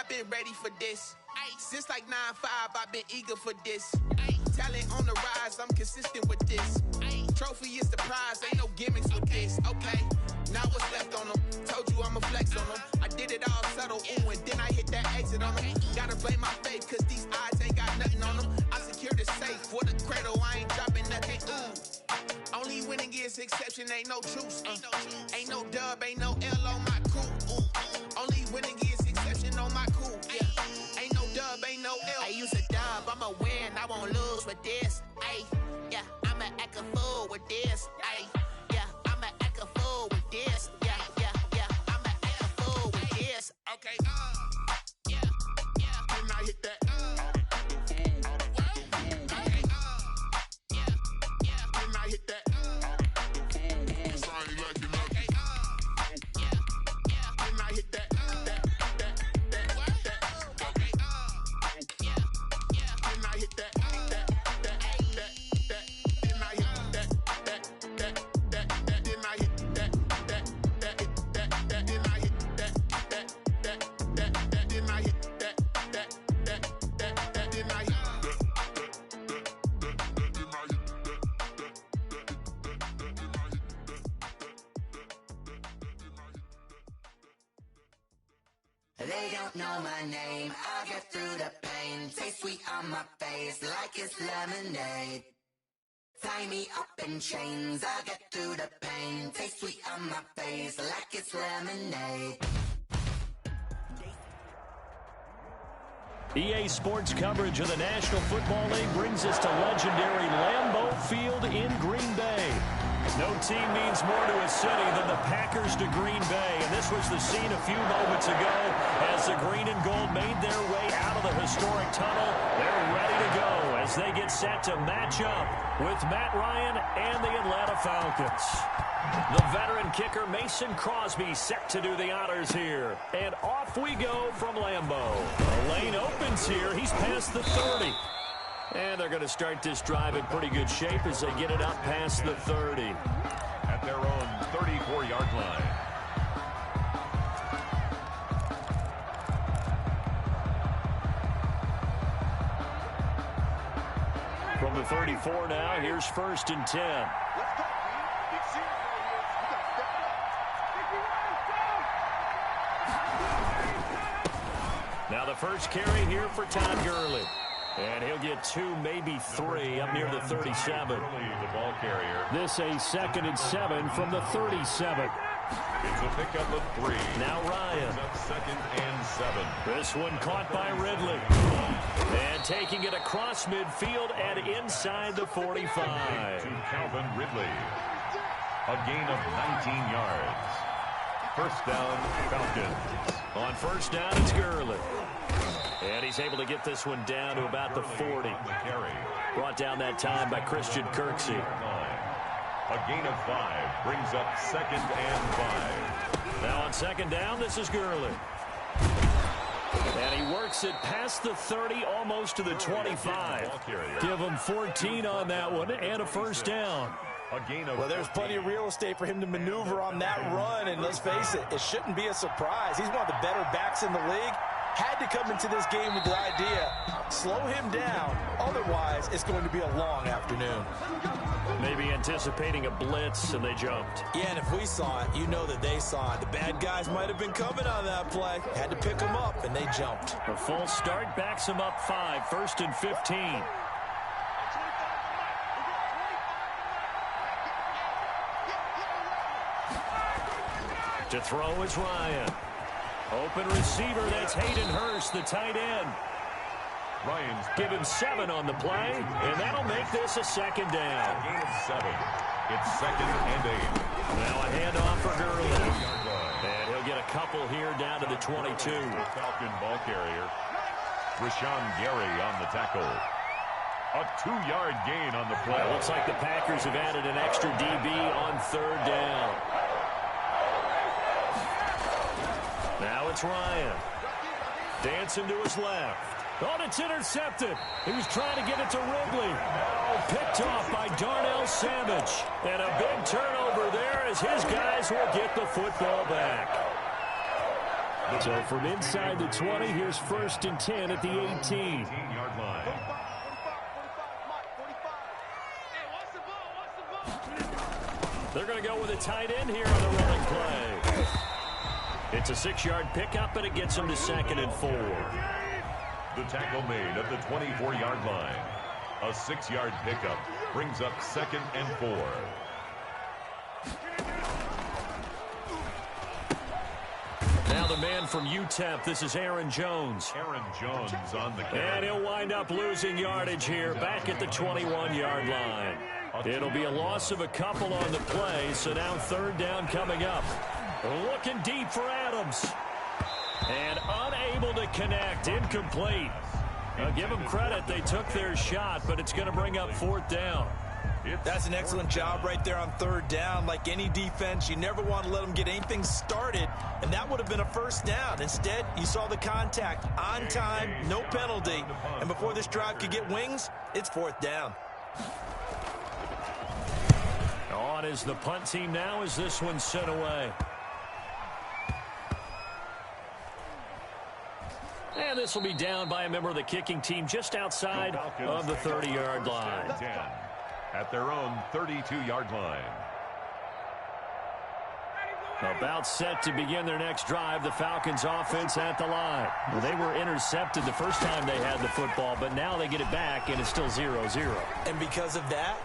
I've been ready for this. Since like 9-5, I've been eager for this. Talent on the rise, I'm consistent with this. Trophy is the prize, ain't no gimmicks with this. Okay, now what's left on them? Told you I'ma flex on them. I did it all subtle, ooh, and then I hit that exit on them. Gotta blame my faith, cause these odds ain't got nothing on them. I secure the safe for the cradle, I ain't dropping nothing, ooh. Only winning is exception, ain't no truce. Ain't no dub, ain't no L on my crew. Only winning is exception on my crew. Yeah. Ain't no dub, ain't no L. I use a dub, I'ma win, I won't lose with this. Ay, yeah, I'ma act a fool with this. Ay, yeah, I'ma act a fool with this. Yeah, yeah, yeah, I'ma act a fool with this. Okay, yeah, yeah. Then I hit that. They don't know my name, I'll get through the pain. Taste sweet on my face like it's lemonade. Tie me up in chains, I'll get through the pain. Taste sweet on my face like it's lemonade. EA Sports coverage of the National Football League brings us to legendary Lambeau Field in Green Bay. No team means more to a city than the Packers to Green Bay, and this was the scene a few moments ago as the green and gold made their way out of the historic tunnel. They're ready to go as they get set to match up with Matt Ryan and the Atlanta Falcons. The veteran kicker Mason Crosby set to do the honors here, and off we go from Lambeau. The lane opens here. He's past the 30. And they're going to start this drive in pretty good shape as they get it up past the 30. At their own 34-yard line. From the 34 now, here's 1st and 10. Now the first carry here for Todd Gurley. And he'll get 2, maybe 3 up near the 37. The ball carrier. This a 2nd and 7 from the 37. It's a pickup of 3. Now Ryan. Up 2nd and 7. This one caught by Ridley. And taking it across midfield and inside the 45. To Calvin Ridley. A gain of 19 yards. First down, Falcons. On first down, it's Gurley. And he's able to get this one down to about the 40. Brought down that time by Christian Kirksey. A gain of 5 brings up 2nd and 5. Now on 2nd down, this is Gurley. And he works it past the 30, almost to the 25. Give him 14 on that one and a first down. Well, there's plenty of real estate for him to maneuver on that run, and let's face it, it shouldn't be a surprise. He's one of the better backs in the league. Had to come into this game with the idea, slow him down, otherwise it's going to be a long afternoon. Maybe anticipating a blitz, and they jumped. Yeah, and if we saw it, you know that they saw it. The bad guys might have been coming on that play. Had to pick them up, and they jumped. A full start backs him up 5, 1st and 15. To throw is Ryan. Open receiver, that's Hayden Hurst, the tight end. Ryan's give him 7 on the play, and that'll make this a 2nd down. A gain of 7. It's 2nd and 8. Now a handoff for Gurley. And he'll get a couple here down to the 22. Falcon ball carrier. Rashawn Gary on the tackle. A 2-yard gain on the play. Looks like the Packers have added an extra DB on 3rd down. Now it's Ryan. Dancing to his left. Oh, it's intercepted. He was trying to get it to Ridley. Oh, picked off by Darnell Savage. And a big turnover there as his guys will get the football back. So from inside the 20, here's 1st and 10 at the 18. 18-yard line. They're going to go with a tight end here on the running play. It's a 6-yard pickup, and it gets them to 2nd and 4. The tackle made at the 24-yard line. A 6-yard pickup brings up 2nd and 4. Now the man from UTEP, this is Aaron Jones. Aaron Jones on the carry. And he'll wind up losing yardage here back at the 21-yard line. It'll be a loss of a couple on the play, so now 3rd down coming up. Looking deep for Adams. And unable to connect, incomplete. Give them credit, they took their shot, but it's going to bring up 4th down. That's an excellent job right there on 3rd down. Like any defense, you never want to let them get anything started, and that would have been a 1st down. Instead, you saw the contact on time, no penalty, and before this drive could get wings, it's 4th down. On is the punt team now as this one's sent away. And this will be down by a member of the kicking team just outside of the 30-yard line. At their own 32-yard line. About set to begin their next drive, the Falcons offense at the line. Well, they were intercepted the first time they had the football, but now they get it back, and it's still 0-0. And because of that,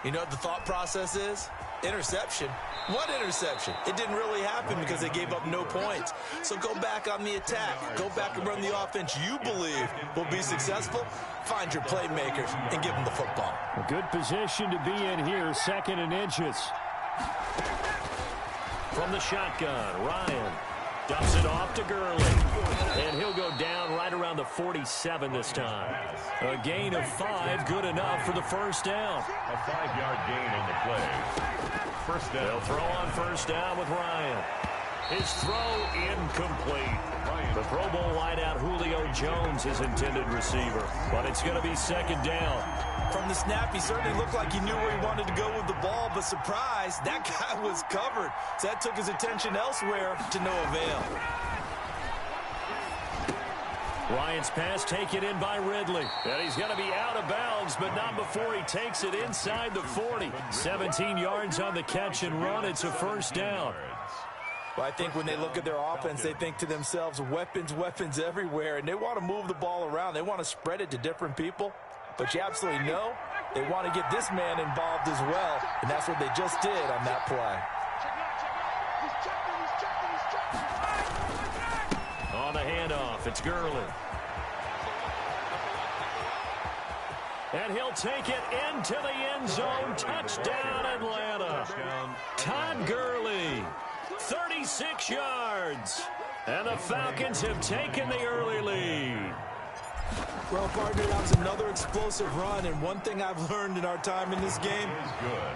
you know what the thought process is? Interception. What interception? It didn't really happen because they gave up no points. So go back on the attack. Go back and run the offense you believe will be successful. Find your playmakers and give them the football. A good position to be in here, 2nd and inches. From the shotgun, Ryan dumps it off to Gurley. And he'll go down right around the 47 this time. A gain of 5, good enough for the 1st down. A 5-yard gain on the play. 1st down. They'll throw on 1st down with Ryan. His throw incomplete. The Pro Bowl wideout Julio Jones is intended receiver, but it's going to be 2nd down. From the snap, he certainly looked like he knew where he wanted to go with the ball, but surprise, that guy was covered. So that took his attention elsewhere to no avail. Ryan's pass taken in by Ridley. And he's going to be out of bounds, but not before he takes it inside the 40. 17 yards on the catch and run. It's a 1st down. Well, I think when they look at their offense, they think to themselves, weapons, weapons everywhere, and they want to move the ball around. They want to spread it to different people. But you absolutely know they want to get this man involved as well, and that's what they just did on that play. On the handoff, it's Gurley. And he'll take it into the end zone. Touchdown, Atlanta. Todd Gurley, 36 yards. And the Falcons have taken the early lead. Well, partner, that was another explosive run, and one thing I've learned in our time in this game,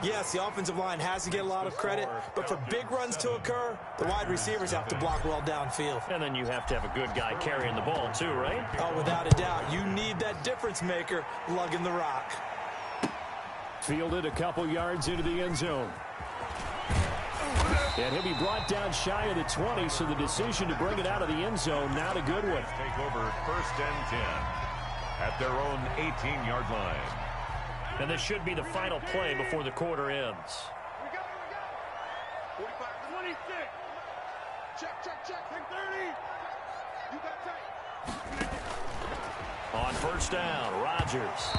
yes, the offensive line has to get a lot of credit, but for big runs to occur, the wide receivers have to block well downfield. And then you have to have a good guy carrying the ball too, right? Oh, without a doubt. You need that difference maker lugging the rock. Fielded a couple yards into the end zone. And he'll be brought down shy of the 20, so the decision to bring it out of the end zone, now to Goodwin. Take over 1st and 10 at their own 18-yard line. And this should be the final play before the quarter ends. 45, 26. Check, check. 30. You got tight. On 1st down, Rodgers.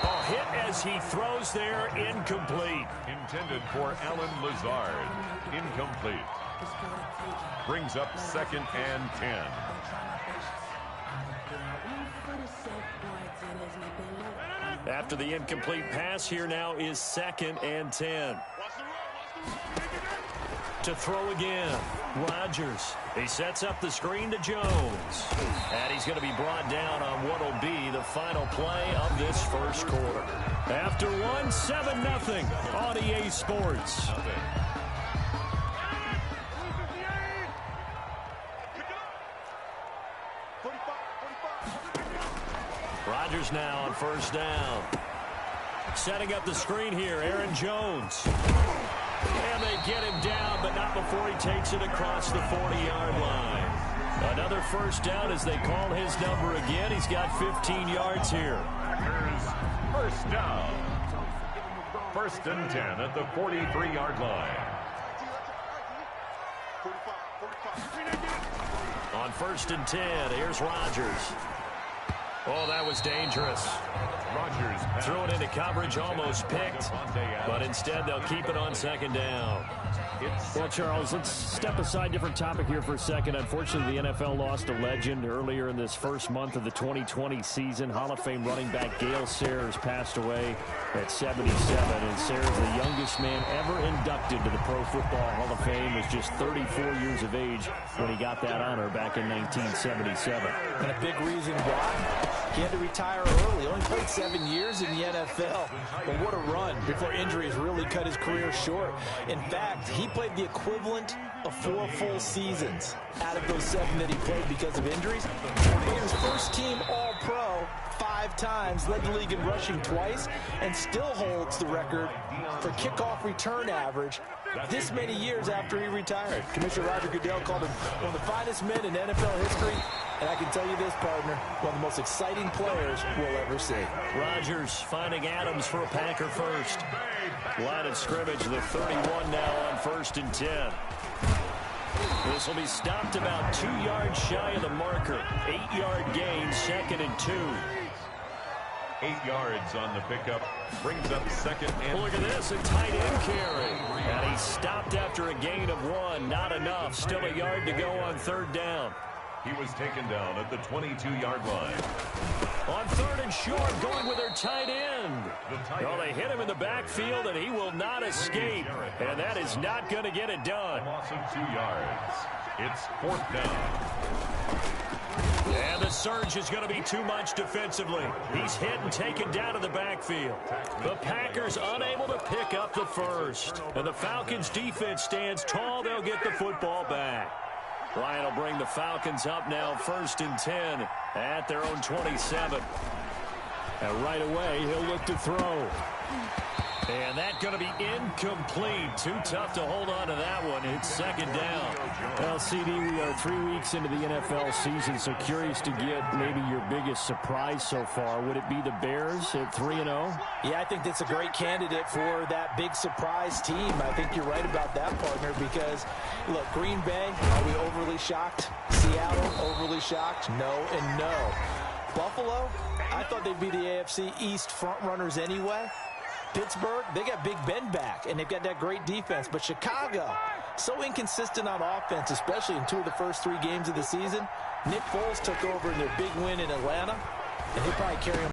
A hit as he throws there, incomplete. Intended for Alan Lazard. Incomplete. Brings up 2nd and 10. After the incomplete pass, here now is 2nd and 10. To throw again, Rodgers. He sets up the screen to Jones. And he's going to be brought down on what will be the final play of this first quarter. After one, 7-0 on EA Sports. Rodgers now on 1st down. Setting up the screen here, Aaron Jones. And they get him down, but not before he takes it across the 40-yard line. Another first down as they call his number again. He's got 15 yards here. Packers first down. 1st and 10 at the 43-yard line. On 1st and 10, here's Rodgers. Oh, that was dangerous. Rodgers threw it into coverage, almost picked, but instead they'll keep it on 2nd down. Well, Charles, let's step aside, different topic here for a second. Unfortunately, the NFL lost a legend earlier in this first month of the 2020 season. Hall of Fame running back Gale Sayers passed away at 77, and Sayers, the youngest man ever inducted to the Pro Football Hall of Fame, was just 34 years of age when he got that honor back in 1977. And a big reason why? He had to retire early. Only played 7 years in the NFL. But what a run before injuries really cut his career short. In fact, he played the equivalent of 4 full seasons out of those 7 that he played because of injuries. But he was first-team All-Pro 5 times, led the league in rushing twice, and still holds the record for kickoff return average this many years after he retired. Commissioner Roger Goodell called him one of the finest men in NFL history. And I can tell you this, partner, one of the most exciting players we'll ever see. Rodgers finding Adams for a Packer first. Line of scrimmage, the 31 now on 1st and 10. This will be stopped about 2 yards shy of the marker. 8-yard gain, 2nd and 2. 8 yards on the pickup. Brings up 2nd and Look at this, a tight end carry. And he stopped after a gain of 1. Not enough. Still a yard to go on 3rd down. He was taken down at the 22-yard line. On 3rd and short, going with their tight end. They hit him in the backfield, and he will not escape. And that is not going to get it done. A loss of 2 yards. It's 4th down. And the surge is going to be too much defensively. He's hit and taken down to the backfield. The Packers unable to pick up the first. And the Falcons' defense stands tall. They'll get the football back. Ryan will bring the Falcons up now 1st and 10 at their own 27. And right away, he'll look to throw. And that's going to be incomplete. Too tough to hold on to that one. It's 2nd down. Well, CD, we are 3 weeks into the NFL season, so curious to get maybe your biggest surprise so far. Would it be the Bears at 3-0? Yeah, I think that's a great candidate for that big surprise team. I think you're right about that, partner, because, look, Green Bay, are we overly shocked? Seattle, overly shocked? No and no. Buffalo, I thought they'd be the AFC East front runners anyway. Pittsburgh, they got Big Ben back, and they've got that great defense. But Chicago, so inconsistent on offense, especially in 2 of the first 3 games of the season. Nick Foles took over in their big win in Atlanta, and he'll probably carry them.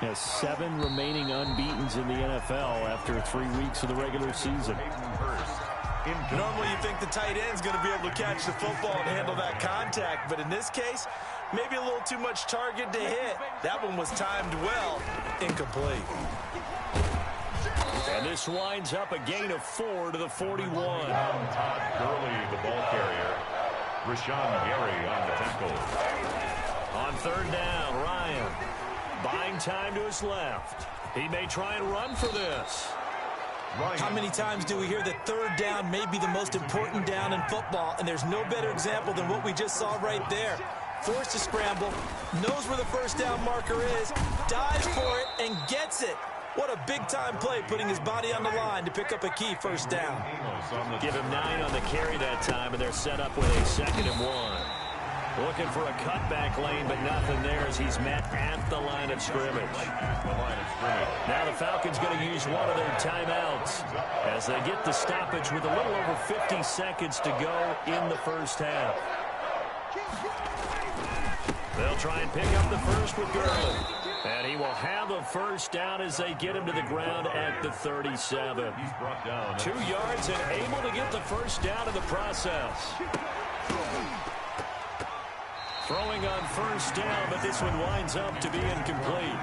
Has 7 remaining unbeatens in the NFL after 3 weeks of the regular season. Normally you think the tight end's going to be able to catch the football and handle that contact, but in this case, maybe a little too much target to hit. That one was timed well. Incomplete. And this winds up a gain of 4 to the 41. Todd Gurley, the ball carrier. Rashawn Gary on the tackle. On 3rd down, Ryan buying time to his left. He may try and run for this. How many times do we hear that 3rd down may be the most important down in football, and there's no better example than what we just saw right there. Forced to scramble, knows where the 1st down marker is, dives for it, and gets it. What a big-time play, putting his body on the line to pick up a key 1st down. Give him 9 on the carry that time, and they're set up with a 2nd and 1. Looking for a cutback lane, but nothing there as he's met at the line of scrimmage. Now the Falcons going to use one of their timeouts as they get the stoppage with a little over 50 seconds to go in the first half. They'll try and pick up the first with Gurley. And he will have a 1st down as they get him to the ground at the 37. He's brought down 2 yards and able to get the 1st down in the process. Throwing on 1st down, but this one winds up to be incomplete.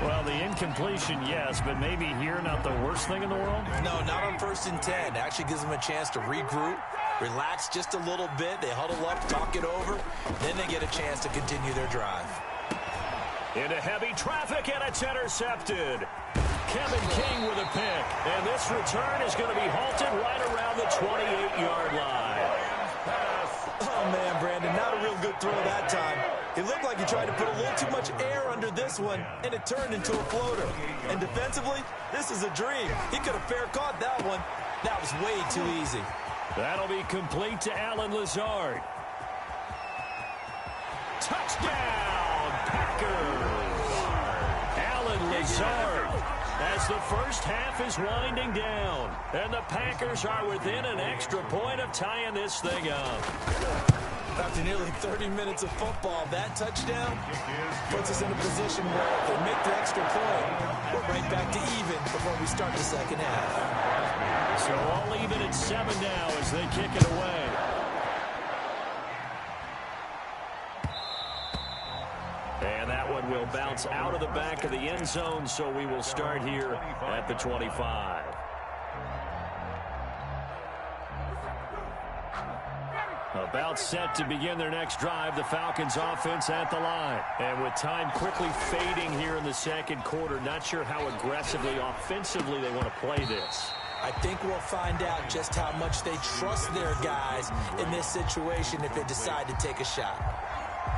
Well, the incompletion, yes, but maybe here not the worst thing in the world? No, not on 1st and 10. It actually gives them a chance to regroup, relax just a little bit. They huddle up, talk it over. Then they get a chance to continue their drive. Into heavy traffic, and it's intercepted. Kevin King with a pick. And this return is going to be halted right around the 28-yard line. Oh, man, Brandon, not a real good throw that time. It looked like he tried to put a little too much air under this one, and it turned into a floater. And defensively, this is a dream. He could have fair caught that one. That was way too easy. That'll be complete to Allen Lazard. Touchdown, Packers! Allen Lazard, as the first half is winding down, and the Packers are within an extra point of tying this thing up. After nearly 30 minutes of football, that touchdown puts us in a position where if they make the extra point, we're right back to even before we start the second half. So all even at 7 now as they kick it away. And that one will bounce out of the back of the end zone, so we will start here at the 25. About set to begin their next drive, the Falcons offense at the line. And with time quickly fading here in the second quarter, not sure how aggressively, offensively they want to play this. I think we'll find out just how much they trust their guys in this situation if they decide to take a shot.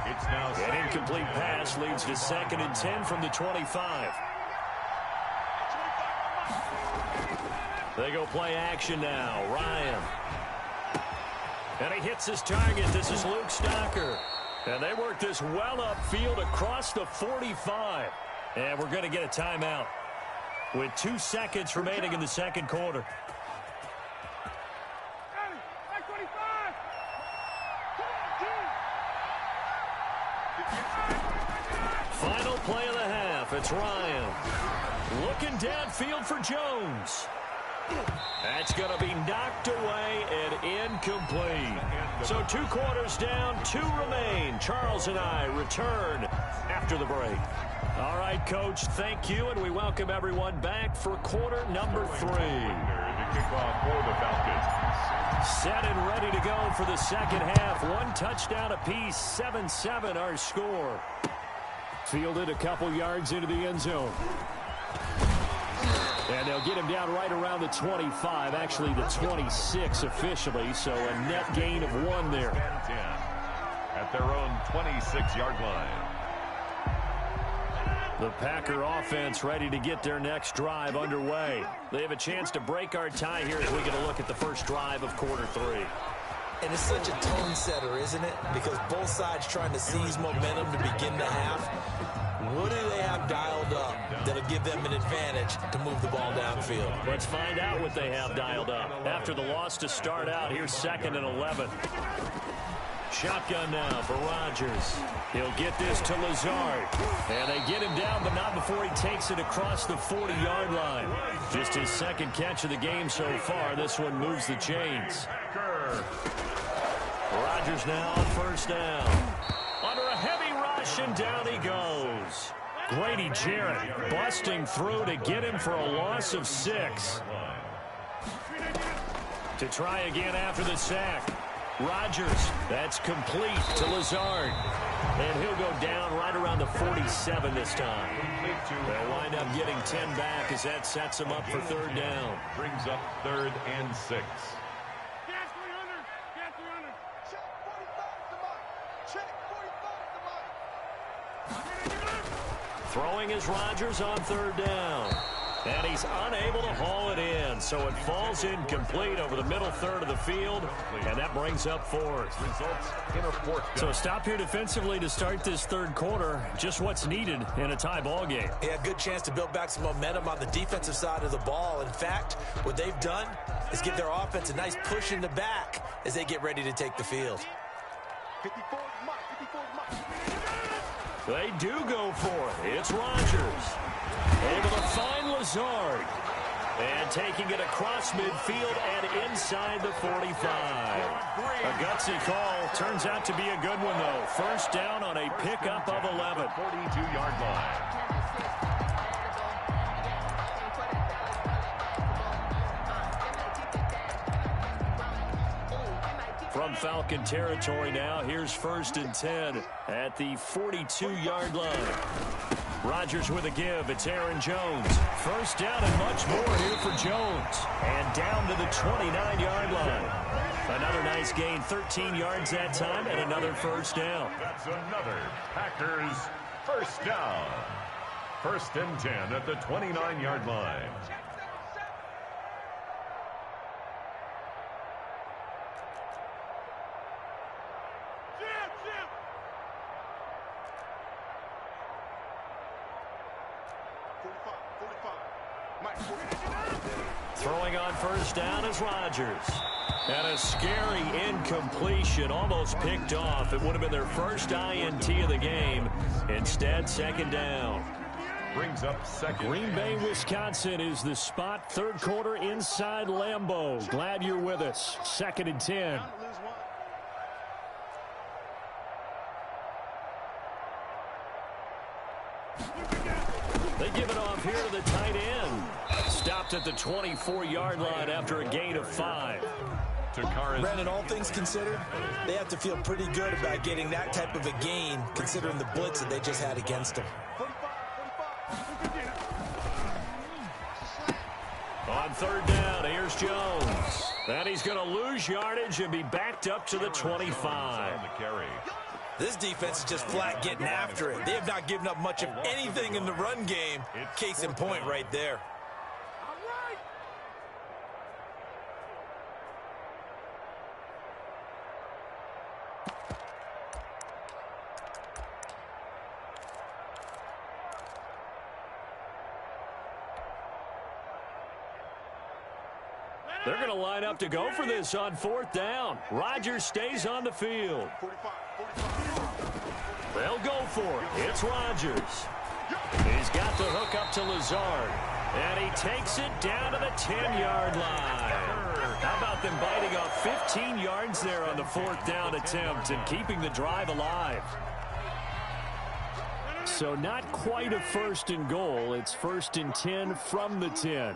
It's now an incomplete pass leads to 2nd and 10 from the 25. They go play action now. Ryan. And he hits his target. This is Luke Stocker. And they work this well upfield across the 45. And we're going to get a timeout with 2 seconds remaining in the second quarter. Final play of the half. It's Ryan. Looking downfield for Jones. That's going to be knocked away and incomplete. So 2 quarters down, 2 remain. Charles and I return after the break. All right, Coach, thank you, and we welcome everyone back for quarter number 3. The kickoff for the Falcons. Set and ready to go for the second half. 1 touchdown apiece, 7-7 our score. Fielded a couple yards into the end zone. And they'll get him down right around the 25, actually the 26 officially, so a net gain of 1 there. 10-10 at their own 26-yard line. The Packer offense ready to get their next drive underway. They have a chance to break our tie here as we get a look at the first drive of quarter 3. And it's such a tone setter, isn't it? Because both sides trying to seize momentum to begin the half. What do they have dialed up that'll give them an advantage to move the ball downfield? Let's find out what they have dialed up. After the loss to start out, here's 2nd and 11. Shotgun now for Rodgers. He'll get this to Lazard. And they get him down, but not before he takes it across the 40-yard line. Just his 2nd catch of the game so far. This one moves the chains. Rodgers now on 1st down. Under a heavy rush, and down he goes. Grady Jarrett busting through to get him for a loss of 6. To try again after the sack. Rodgers, that's complete to Lazard. And he'll go down right around the 47 this time. They'll wind up getting 10 back as that sets them up for 3rd down. Brings up 3rd and 6. Throwing is Rodgers on 3rd down. And he's unable to haul it in. So it falls incomplete over the middle third of the field. And that brings up 4th. Results in a 4th down. So a stop here defensively to start this 3rd quarter. Just what's needed in a tie ball game. Yeah, good chance to build back some momentum on the defensive side of the ball. In fact, what they've done is give their offense a nice push in the back as they get ready to take the field. 54 mark, 54 mark. They do go for it. It's Rodgers. Able to find Lazard. And taking it across midfield and inside the 45. A gutsy call. Turns out to be a good one, though. 1st down on a pickup of 11. 42-yard line. From Falcon territory now, here's 1st and 10 at the 42-yard line. Rodgers with a give. It's Aaron Jones. 1st down and much more here for Jones. And down to the 29-yard line. Another nice gain, 13 yards that time, and another first down. That's another Packers first down. 1st and 10 at the 29-yard line. Throwing on first down is Rodgers. And a scary incompletion, almost picked off. It would have been their first INT of the game. Instead, 2nd down. Brings up second. Green Bay, Wisconsin is the spot. 3rd quarter inside Lambeau. Glad you're with us. 2nd and 10. They give it off here to the tight end. Stopped at the 24-yard line after a gain of 5. Brandon, all things considered, they have to feel pretty good about getting that type of a gain, considering the blitz that they just had against them. On 3rd down, here's Jones. And he's going to lose yardage and be backed up to the 25. This defense is just flat getting after it. They have not given up much of anything in the run game. Case in point right there. They're going to line up to go for this on 4th down. Rodgers stays on the field. They'll go for it. It's Rodgers. He's got the hook up to Lazard. And he takes it down to the 10-yard line. How about them biting off 15 yards there on the 4th down attempt and keeping the drive alive? So not quite a 1st and goal. It's 1st and 10 from the 10.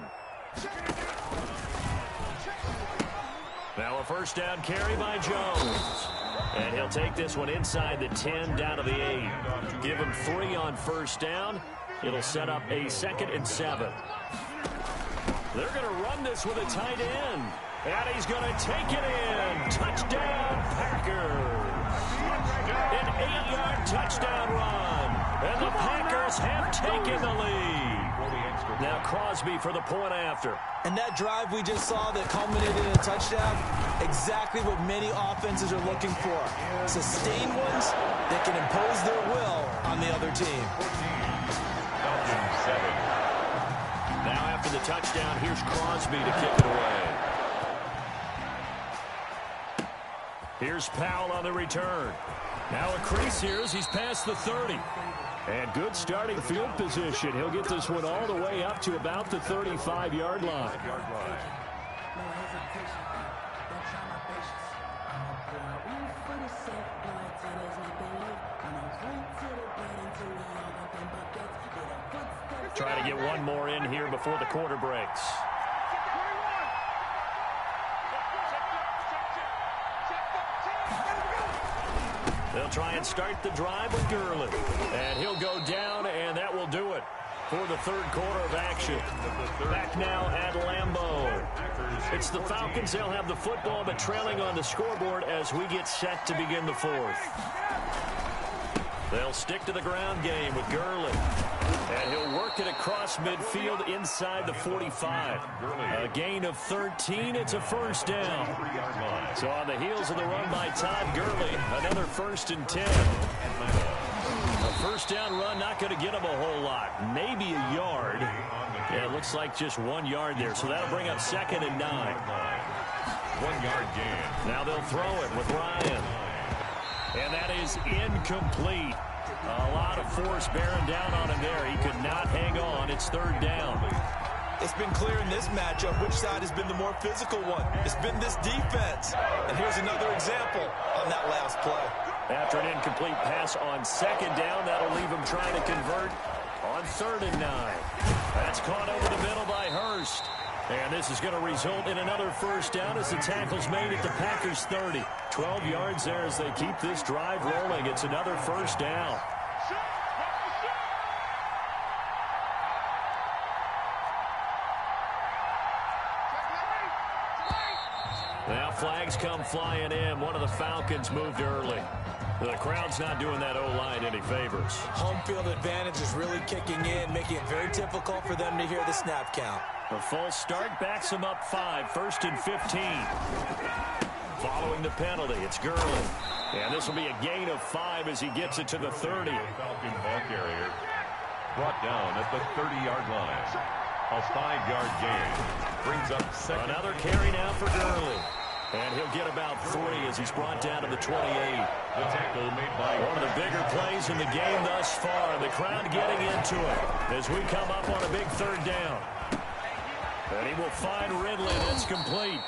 Now a first down carry by Jones. And he'll take this one inside the 10 down to the 8. Give him 3 on first down. It'll set up a 2nd and 7. They're going to run this with a tight end. And he's going to take it in. Touchdown, Packers. An 8-yard touchdown run. And the Packers have taken the lead. Now Crosby for the point after. And that drive we just saw that culminated in a touchdown, exactly what many offenses are looking for. Sustained ones that can impose their will on the other team. Now after the touchdown, here's Crosby to kick it away. Here's Powell on the return. Now a crease here as he's past the 30. And good starting field position. He'll get this one all the way up to about the 35-yard line. Try to get one more in here before the quarter breaks. They'll try and start the drive with Gurley. And he'll go down, and that will do it for the 3rd quarter of action. Back now at Lambeau. It's the Falcons. They'll have the football, but trailing on the scoreboard as we get set to begin the 4th. They'll stick to the ground game with Gurley. And he'll work it across midfield inside the 45. A gain of 13. It's a first down. So on the heels of the run by Todd Gurley, another 1st and 10. A first down run, not going to get him a whole lot. Maybe a yard. Yeah, it looks like just 1 yard there. So that'll bring up 2nd and 9. 1-yard gain. Now they'll throw it with Ryan. And that is incomplete. A lot of force bearing down on him there. He could not hang on. It's 3rd down. It's been clear in this matchup which side has been the more physical one. It's been this defense. And here's another example on that last play. After an incomplete pass on 2nd down, that'll leave him trying to convert on 3rd and 9. That's caught over the middle by Hurst. And this is going to result in another first down as the tackle's made at the Packers 30. 12 yards there as they keep this drive rolling. It's another first down. Now flags come flying in. One of the Falcons moved early. The crowd's not doing that O-line any favors. Home field advantage is really kicking in, making it very difficult for them to hear the snap count. A false start backs them up 5, 1st and 15. Following the penalty, it's Gurley. And this will be a gain of 5 as he gets it to the 30. Falcon ball carrier brought down at the 30-yard line. A 5-yard gain. Brings up second. Another carry now for Gurley. And he'll get about 3 as he's brought down to the 28. The tackle made by one of the bigger plays in the game thus far. The crowd getting into it as we come up on a big 3rd down. And he will find Ridley. That's complete.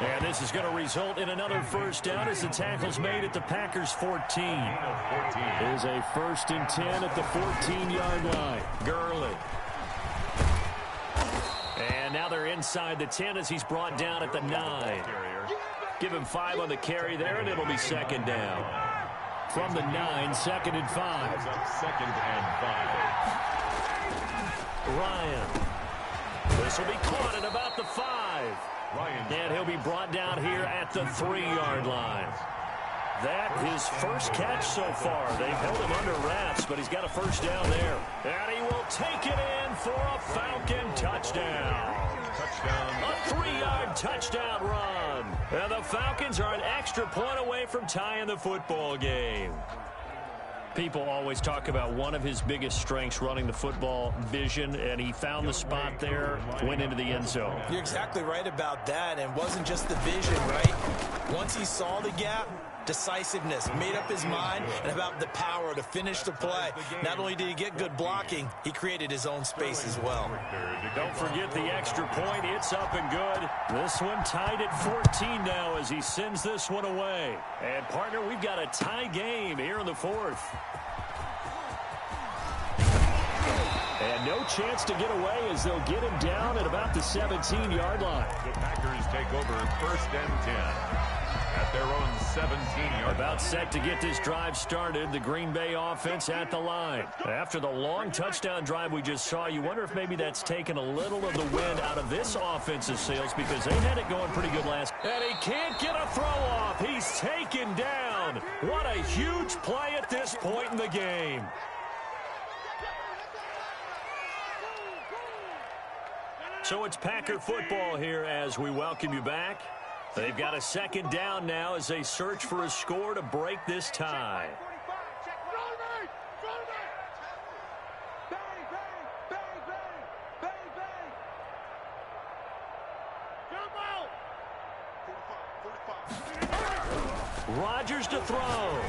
And this is going to result in another 1st down as the tackle's made at the Packers' 14. It is a 1st and 10 at the 14-yard line. Gurley. And now they're inside the 10 as he's brought down at the 9. Give him 5 on the carry there, and it'll be 2nd down. From the 9, 2nd and 5. 2nd and 5. Ryan. This will be caught at about the 5. And he'll be brought down here at the 3-yard line. That his first catch so far. They've held him under wraps, but he's got a 1st down there. And he will take it in for a Falcon touchdown. A 3-yard touchdown run. And the Falcons are an extra point away from tying the football game. People always talk about one of his biggest strengths running the football, vision, and he found the spot there, went into the end zone. You're exactly right about that, and it wasn't just the vision, right? Once he saw the gap, decisiveness, made up his mind, and about the power to finish the play. Not only did he get good blocking, he created his own space as well. Don't forget the extra point. It's up and good. This one tied at 14 now as he sends this one away. And, partner, we've got a tie game here in the 4th. And no chance to get away as they'll get him down at about the 17-yard line. The Packers take over 1st and 10. At their own 17-yard. About set to get this drive started. The Green Bay offense at the line. After the long touchdown drive we just saw, you wonder if maybe that's taken a little of the wind out of this offense's sails because they had it going pretty good last. And he can't get a throw off. He's taken down. What a huge play at this point in the game. So it's Packer football here as we welcome you back. They've got a 2nd down now as they search for a score to break this tie. Rodgers to throw.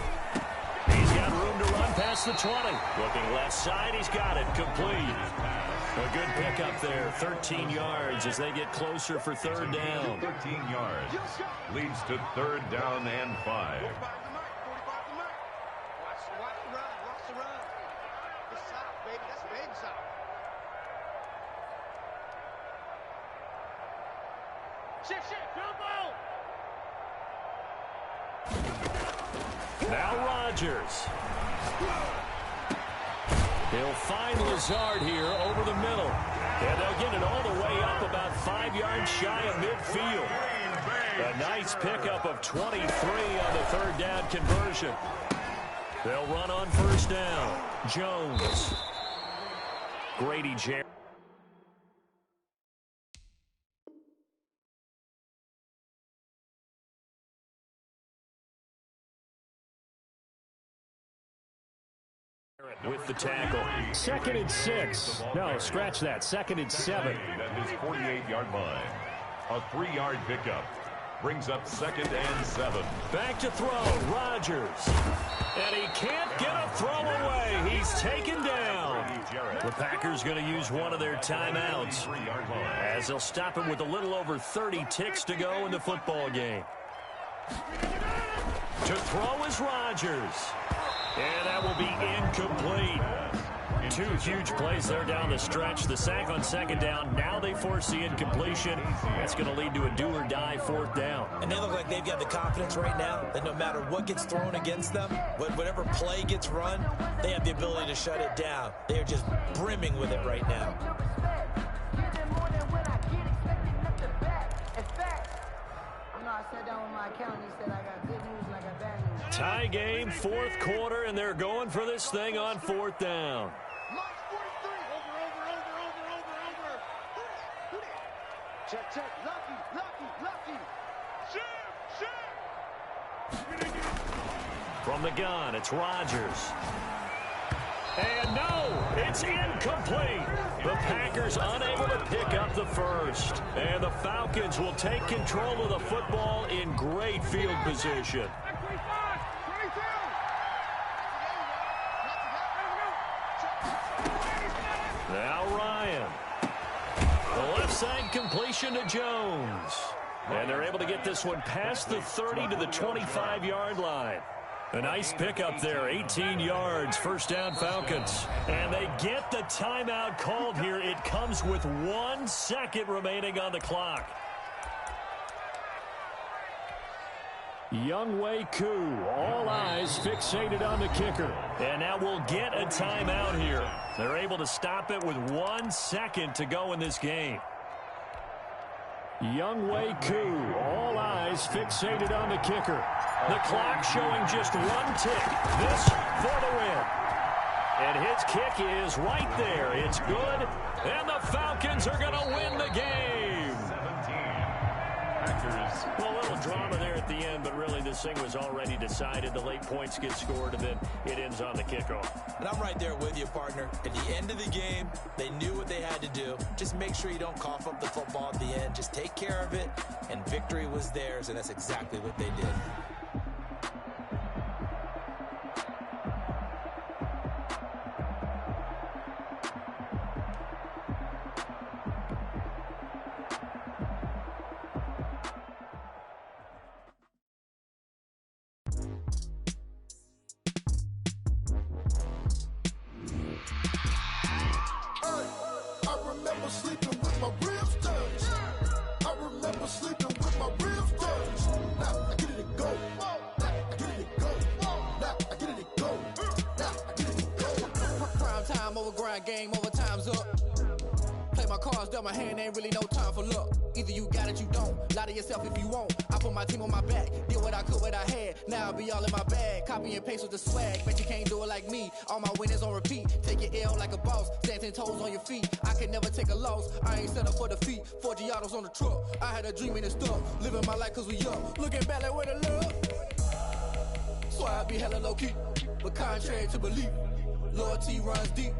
He's got room to run past the 20. Looking left side, he's got it. Complete. A good pickup there, 13 yards as they get closer for 3rd down. 13 yards leads to 3rd down and 5. Now Rodgers. He'll find Lazard here over the middle. And they'll get it all the way up about 5 yards shy of midfield. A nice pickup of 23 on the 3rd down conversion. They'll run on 1st down. Jones. Grady Jarrett. With the tackle. 2nd and 6. No, scratch that. 2nd and 7. At his 48-yard line. A 3-yard pickup. Brings up 2nd and 7. Back to throw. Rodgers. And he can't get a throw away. He's taken down. The Packers going to use one of their timeouts as they'll stop him with a little over 30 ticks to go in the football game. To throw is Rodgers. And that will be incomplete. 2 huge plays there down the stretch. The sack on 2nd down. Now they force the incompletion. That's going to lead to a do-or-die 4th down. And they look like they've got the confidence right now that no matter what gets thrown against them, whatever play gets run, they have the ability to shut it down. They are just brimming with it right now. tie game, fourth quarter, and they're going for this thing on fourth down. Check, check. Lucky. Shoot. From the gun, it's Rodgers. And no, it's incomplete. The Packers unable to pick up the first. And the Falcons will take control of the football in great field position. Now Ryan. The left side completion to Jones. And they're able to get this one past the 30 to the 25-yard line. A nice pickup there, 18 yards, first down Falcons. And they get the timeout called here. It comes with 1 second remaining on the clock. Younghoe Koo, all eyes fixated on the kicker. And now we'll get a timeout here. They're able to stop it with 1 second to go in this game. Younghoe Koo, all eyes fixated on the kicker. The clock showing just 1 tick. This for the win. And his kick is right there. It's good. And the Falcons are going to win the game. 17. Packers. Well, a little drama there at the end, but really this thing was already decided. The late points get scored, and then it ends on the kickoff. And I'm right there with you, partner. At the end of the game, they knew what they had to do. Just make sure you don't cough up the football at the end. Just take care of it, and victory was theirs, and that's exactly what they did. Game over, time's up. Play my cards, dealt my hand, ain't really no time for luck. Either you got it, you don't. Lie to yourself if you won't. I put my team on my back, did what I could, what I had. Now I'll be all in my bag. Copy and paste with the swag. Bet you can't do it like me. All my winners on repeat. Take your L like a boss. Stand 10 toes on your feet. I can never take a loss. I ain't set up for defeat. 4 Giottos on the truck. I had a dream and it's stuck. Living my life cause we up. Looking back like where the love. Swear I be hella low key. But contrary to belief, loyalty runs deep.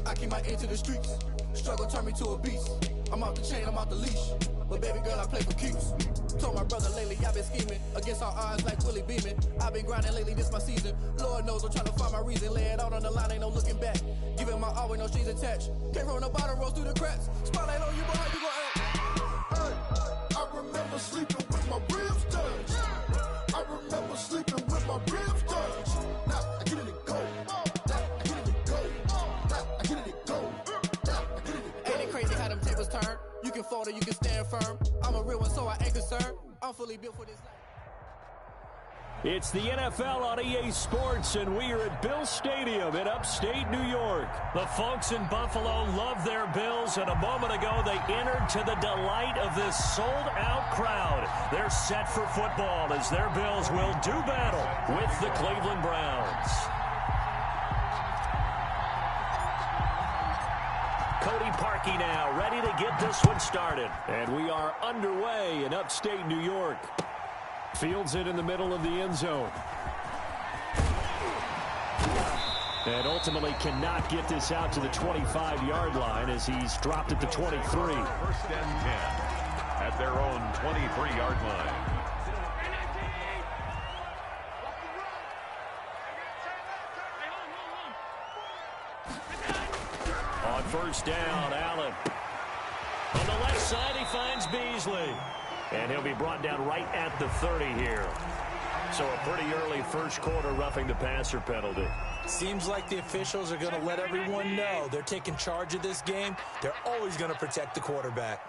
I keep my ear to the streets. Struggle turned me to a beast. I'm off the chain, I'm off the leash. But baby girl, I play for keeps. Told my brother lately I've been scheming. Against all odds like Willie Beeman. I've been grinding lately, this my season. Lord knows I'm trying to find my reason. Lay it out on the line, ain't no looking back. Giving my all with no strings attached. Can't roll no bottom, roll through the cracks. Spotlight on you, but how you gon' act? Hey, I remember sleeping with my ribs touched. I remember sleeping with my ribs touched. Now I get it go. You can fold or you can stand firm. I'm a real one, so I ain't concerned. I'm fully built for this life. It's the NFL on EA Sports, and we are at Bill Stadium in upstate New York. The folks in Buffalo love their Bills, and a moment ago they entered to the delight of this sold-out crowd. They're set for football as their Bills will do battle with the Cleveland Browns. Cody Parkey now, ready to get this one started. And we are underway in upstate New York. Fields it in the middle of the end zone. And ultimately cannot get this out to the 25-yard line as he's dropped at the 23. First and 10 at their own 23-yard line. On first down, Allen. On the left side, he finds Beasley. And he'll be brought down right at the 30 here. So a pretty early first quarter roughing the passer penalty. Seems like the officials are going to let everyone know they're taking charge of this game. They're always going to protect the quarterback.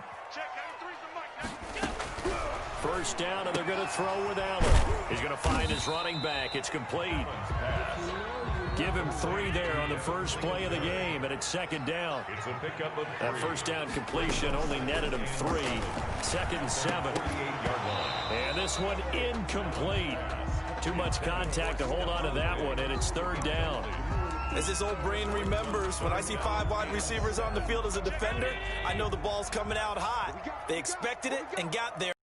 First down, and they're going to throw with Allen. He's going to find his running back. It's complete. Give him 3 there on the first play of the game, and it's second down. It's a pickup of 3. That first down completion only netted him 3. Second and 7. 48-yard line. And this one incomplete. Too much contact to hold on to that one, and it's third down. As his old brain remembers, when I see 5 wide receivers on the field as a defender, I know the ball's coming out hot. They expected it and got there.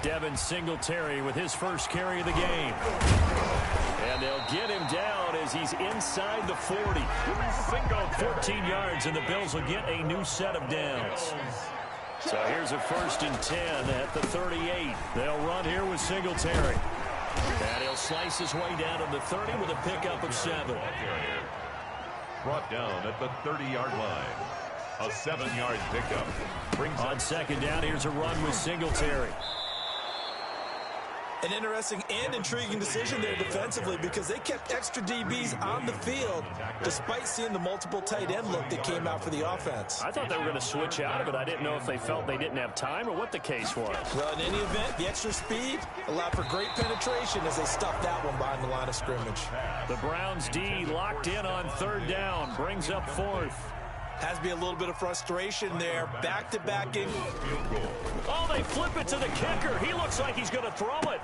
Devin Singletary with his first carry of the game. And they'll get him down as he's inside the 40. 14 yards, and the Bills will get a new set of downs. So here's a 1st and 10 at the 38. They'll run here with Singletary. And he'll slice his way down to the 30 with a pickup of 7. Brought down at the 30-yard line. A 7-yard pickup. Brings on 2nd down, here's a run with Singletary. An interesting and intriguing decision there defensively because they kept extra DBs on the field despite seeing the multiple tight end look that came out for the offense. I thought they were going to switch out of it. I didn't know if they felt they didn't have time or what the case was. Well, in any event, the extra speed allowed for great penetration as they stuffed that one behind the line of scrimmage. The Browns D locked in on 3rd down, brings up 4th. Has to be a little bit of frustration there. Back-to-back in. Oh, they flip it to the kicker. He looks like he's going to throw it.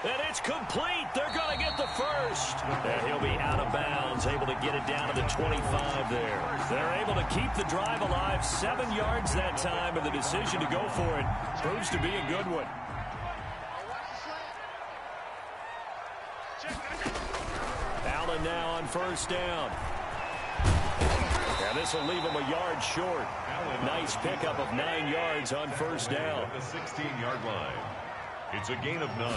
And it's complete. They're going to get the first. And he'll be out of bounds, able to get it down to the 25 there. They're able to keep the drive alive. 7 yards that time, and the decision to go for it proves to be a good one. Allen now on 1st down. And this will leave him a yard short. Nice pickup of 9 yards on 1st down. At the 16-yard line. It's a gain of 9.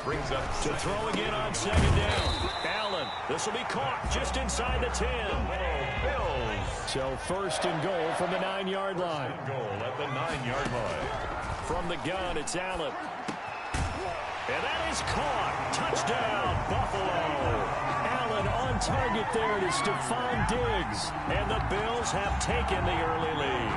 Brings up to throw again on 2nd down. Allen, this will be caught just inside the 10. Bills. So 1st and goal from the 9-yard line. Goal at the 9-yard line. From the gun, it's Allen. And that is caught. Touchdown, Buffalo. Allen on target there to Stephon Diggs. And the Bills have taken the early lead.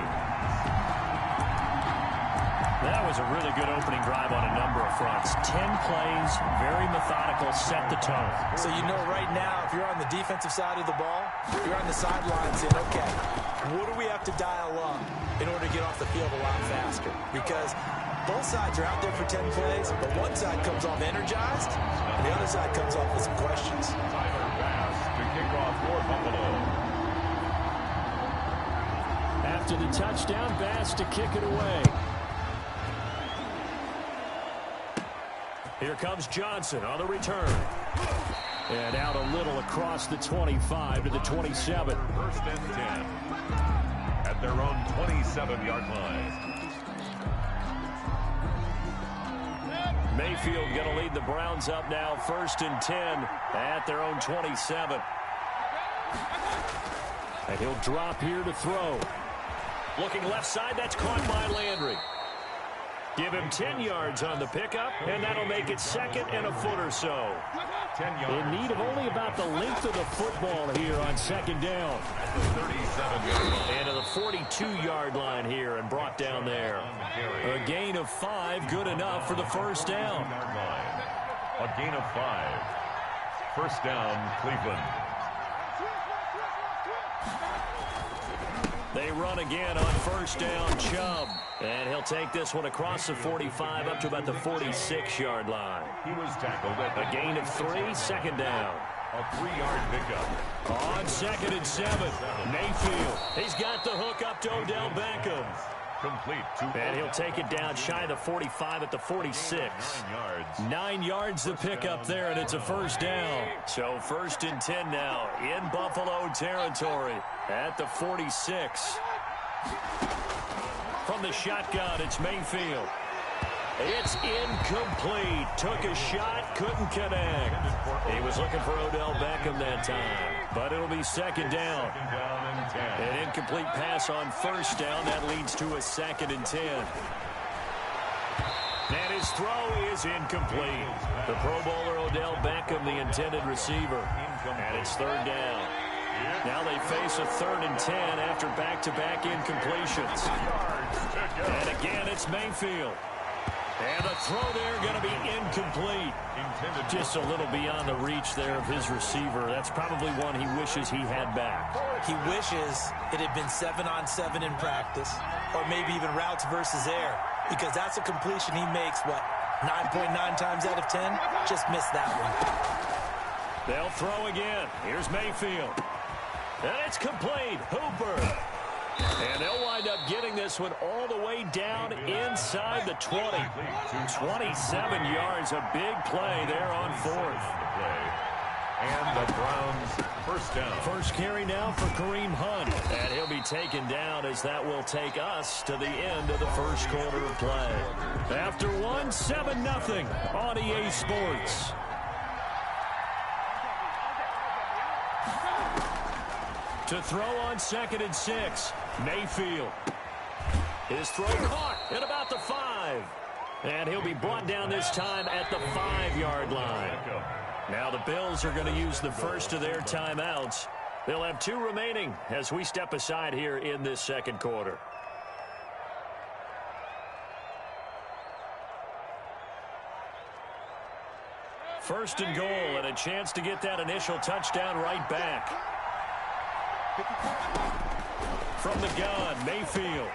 That was a really good opening drive on a number of fronts. 10 plays, very methodical, set the tone. So you know right now, if you're on the defensive side of the ball, you're on the sideline saying, okay, what do we have to dial up in order to get off the field a lot faster? Because both sides are out there for 10 plays, but one side comes off energized, and the other side comes off with some questions. Tyler Bass to kick off for Buffalo. After the touchdown, Bass to kick it away. Here comes Johnson on the return. And out a little across the 25 to the 27. 1st and 10. At their own 27-yard line. Mayfield going to lead the Browns up now. 1st and 10 at their own 27. And he'll drop here to throw. Looking left side, that's caught by Landry. Give him 10 yards on the pickup, and that'll make it 2nd and a foot or so. 10 yards. In need of only about the length of the football here on 2nd down. At the 37-yard line. And to the 42-yard line here and brought down there. A gain of 5, good enough for the 1st down. A gain of 5. 1st down, Cleveland. They run again on 1st down, Chubb. And he'll take this one across the 45 up to about the 46-yard line. He was tackled at a gain of 3, 2nd down. A 3-yard pickup. On 2nd and 7, Mayfield. He's got the hook up to Odell Beckham. Complete. And he'll take it down shy of the 45 at the 46. 9 yards. 9 yards the pickup there, and it's a 1st down. So 1st and 10 now in Buffalo territory at the 46. From the shotgun, it's Mayfield. It's incomplete. Took a shot, couldn't connect. He was looking for Odell Beckham that time. But it'll be 2nd down. An incomplete pass on 1st down. That leads to a 2nd and 10. And his throw is incomplete. The Pro Bowler Odell Beckham, the intended receiver. And it's 3rd down. Now they face a 3rd and 10 after back-to-back incompletions. And again, it's Mayfield. And the throw there going to be incomplete. Just a little beyond the reach there of his receiver. That's probably one he wishes he had back. He wishes it had been 7-on-7 in practice, or maybe even routes versus air, because that's a completion he makes, 9.9 times out of 10, just missed that one. They'll throw again. Here's Mayfield. And it's complete. Hooper. And they'll wind up getting this one all the way down inside the 20. 27 yards, a big play there on fourth. And the Browns first down. First carry now for Kareem Hunt. And he'll be taken down as that will take us to the end of the first quarter of play. After one, 7-0 on EA Sports. To throw on 2nd and 6, Mayfield. His throw caught at about the 5. And he'll be brought down this time at the 5-yard line. Now the Bills are going to use the first of their timeouts. They'll have 2 remaining as we step aside here in this second quarter. First and goal, and a chance to get that initial touchdown right back. From the gun, Mayfield.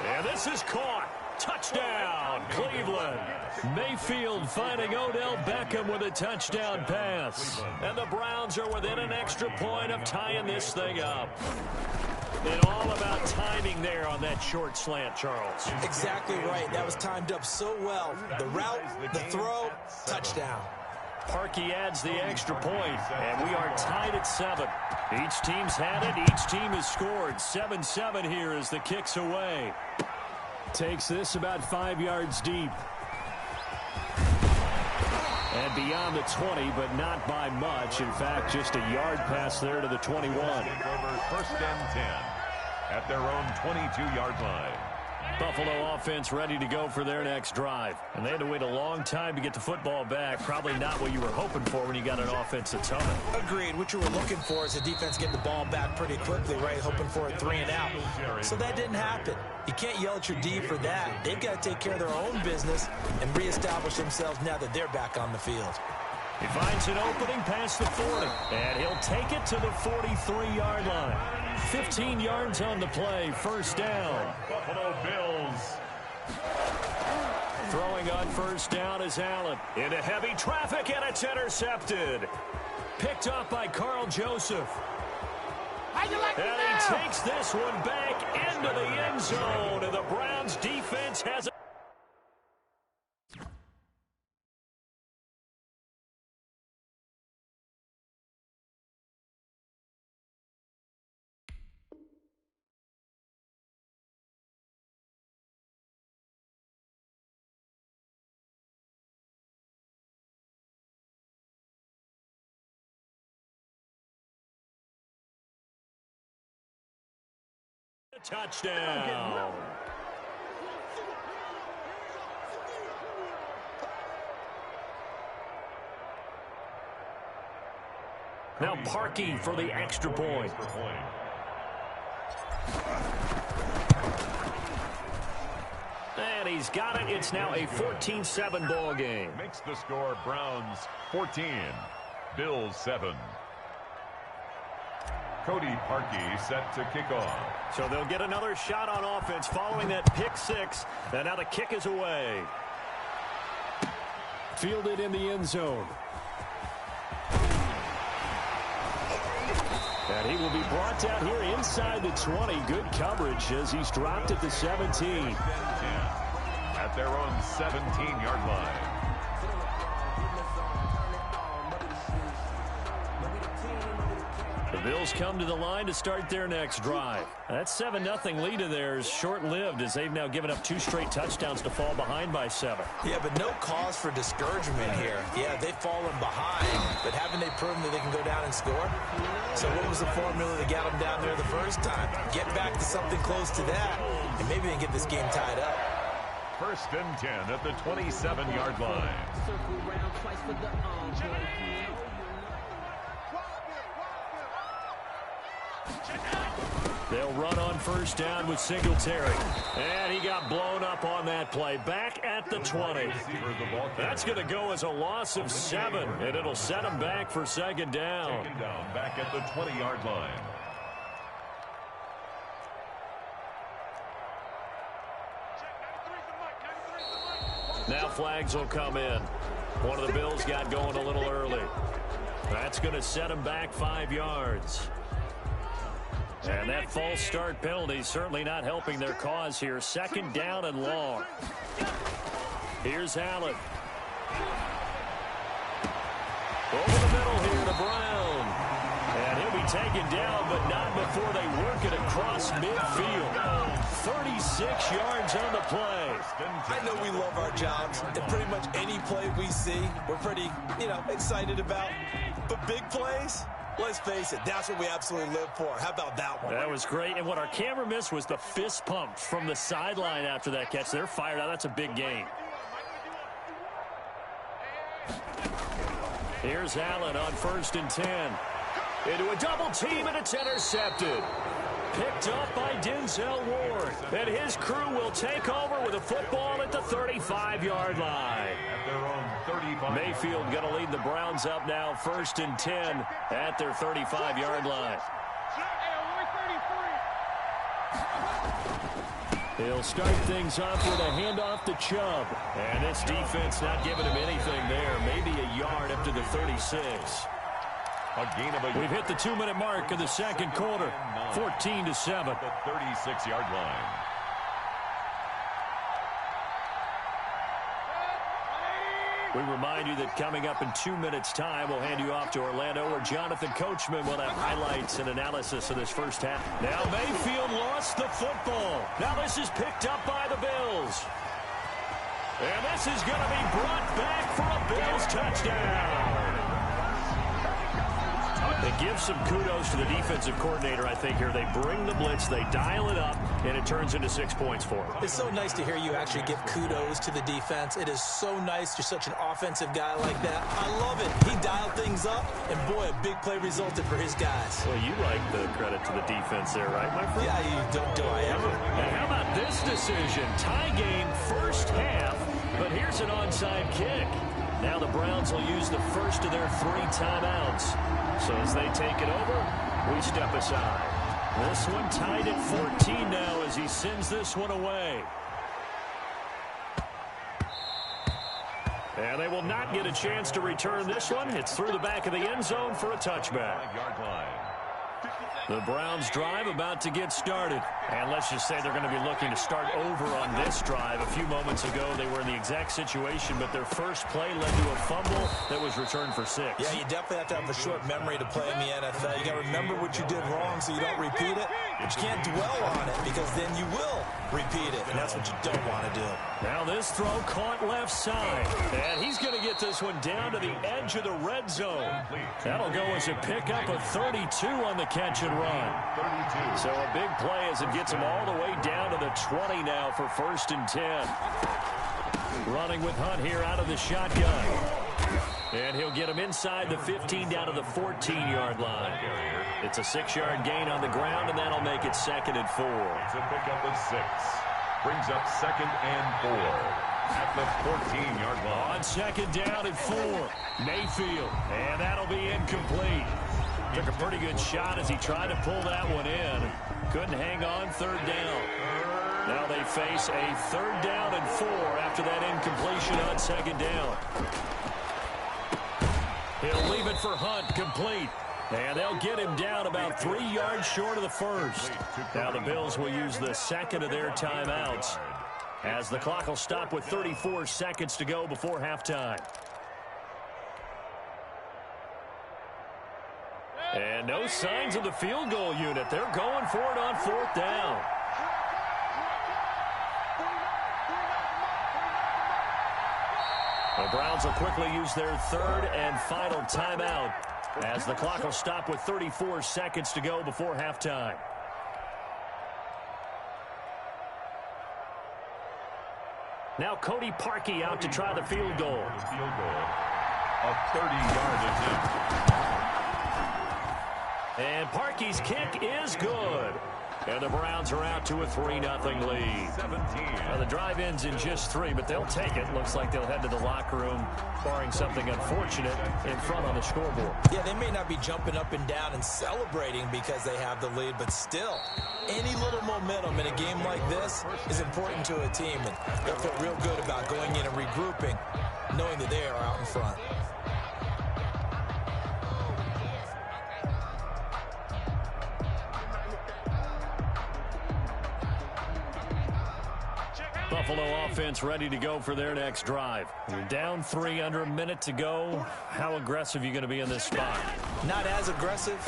And this is caught. Touchdown, Cleveland. Mayfield finding Odell Beckham with a touchdown pass. And the Browns are within an extra point of tying this thing up. And all about timing there on that short slant, Charles. Exactly right. That was timed up so well. The route, the throw, touchdown. Parkey adds the extra point, and we are tied at 7. Each team's had it. Each team has scored. 7-7 here as the kick's away. Takes this about 5 yards deep. And beyond the 20, but not by much. In fact, just a yard pass there to the 21. First and 10 at their own 22-yard line. Buffalo offense ready to go for their next drive. And they had to wait a long time to get the football back. Probably not what you were hoping for when you got an offense that's humming. Agreed. What you were looking for is the defense getting the ball back pretty quickly, right? Hoping for a 3 and out. So that didn't happen. You can't yell at your D for that. They've got to take care of their own business and reestablish themselves now that they're back on the field. He finds an opening past the 40, and he'll take it to the 43-yard line. 15 yards on the play, first down. Buffalo Bills. Throwing on first down is Allen. Into heavy traffic, and it's intercepted. Picked up by Carl Joseph. And he takes this one back into the end zone, and the Browns defense has a touchdown. Now Parkey for the extra point. And he's got it. It's now a 14-7 ball game. Makes the score Browns 14, Bills 7. Cody Parkey set to kick off. So they'll get another shot on offense following that pick 6. And now the kick is away. Fielded in the end zone. And he will be brought down here inside the 20. Good coverage as he's dropped at the 17. At their own 17-yard line. The Bills come to the line to start their next drive. That 7-0 lead of theirs short-lived as they've now given up 2 straight touchdowns to fall behind by 7. Yeah, but no cause for discouragement here. Yeah, they've fallen behind, but haven't they proven that they can go down and score? So what was the formula that got them down there the first time? Get back to something close to that, and maybe they can get this game tied up. First and 10 at the 27-yard line. They'll run on first down with Singletary. And he got blown up on that play. Back at the 20. That's going to go as a loss of 7, and it'll set him back for second down. Taken down back at the 20-yard line. Now flags will come in. One of the Bills got going a little early. That's going to set him back 5 yards. And that false start penalty certainly not helping their cause here. 2nd down and long. Here's Allen. Over the middle here to Brown. And he'll be taken down, but not before they work it across midfield. 36 yards on the play. I know we love our jobs, and pretty much any play we see, we're pretty, excited about. But big plays, let's face it, that's what we absolutely live for. How about that one? That was great, and what our camera missed was the fist pump from the sideline after that catch. They're fired out. That's a big gain. Here's Allen on 1st and 10. Into a double team, and it's intercepted. Picked up by Denzel Ward. And his crew will take over with a football at the 35-yard line. Mayfield going to lead the Browns up now, 1st and 10 at their 35-yard line. He'll start things off with a handoff to Chubb. And this defense not giving him anything there. Maybe a yard up to the 36. We've hit the 2-minute mark of the 2nd quarter. 14-7. The 36-yard line. We remind you that coming up in 2 minutes' time, we'll hand you off to Orlando, where Jonathan Coachman will have highlights and analysis of this first half. Now Mayfield lost the football. Now this is picked up by the Bills. And this is going to be brought back for a Bills touchdown. It gives some kudos to the defensive coordinator, I think, here. They bring the blitz, they dial it up, and it turns into 6 points for them. It's so nice to hear you actually give kudos to the defense. It is so nice. You're such an offensive guy like that. I love it. He dialed things up, and boy, a big play resulted for his guys. Well, you like the credit to the defense there, right, my friend? Yeah, do I ever. And how about this decision? Tie game first half, but here's an onside kick. Now the Browns will use the first of their 3 timeouts. So as they take it over, we step aside. This one tied at 14 now as he sends this one away. And they will not get a chance to return this one. It's through the back of the end zone for a touchback. The Browns drive about to get started. And let's just say they're going to be looking to start over on this drive. A few moments ago, they were in the exact situation, but their first play led to a fumble that was returned for 6. Yeah, you definitely have to have a short memory to play in the NFL. You got to remember what you did wrong so you don't repeat it. But you can't dwell on it because then you will repeat it, and that's what you don't want to do. Now this throw caught left side. And he's going to get this one down to the edge of the red zone. That'll go as a pickup of 32 on the catch and run. 32. So a big play as it gets him all the way down to the 20 now for 1st and 10. Running with Hunt here out of the shotgun. And he'll get him inside the 15 down to the 14-yard line. It's a 6-yard gain on the ground, and that'll make it 2nd and 4. It's a pickup of 6. Brings up 2nd and 4 at the 14-yard line. On 2nd down and 4, Mayfield. And that'll be incomplete. Took a pretty good shot as he tried to pull that one in. Couldn't hang on, 3rd down. Now they face a 3rd down and 4 after that incompletion on 2nd down. He'll leave it for Hunt, complete. And they'll get him down about 3 yards short of the first. Now the Bills will use the 2nd of their timeouts as the clock will stop with 34 seconds to go before halftime. And no signs of the field goal unit. They're going for it on 4th down. The Browns will quickly use their 3rd and final timeout as the clock will stop with 34 seconds to go before halftime. Now Cody Parkey out to try the field goal. Field goal. A 30-yard attempt. And Parkey's kick is good. And the Browns are out to a 3-0 lead. 17. Now the drive ends in just 3, but they'll take it. Looks like they'll head to the locker room, barring something unfortunate in front on the scoreboard. Yeah, they may not be jumping up and down and celebrating because they have the lead, but still, Any little momentum in a game like this is important to a team, and they'll feel real good about going in and regrouping, knowing that they are out in front. Buffalo offense ready to go for their next drive. You're down 3, under a minute to go. How aggressive are you going to be in this spot? Not as aggressive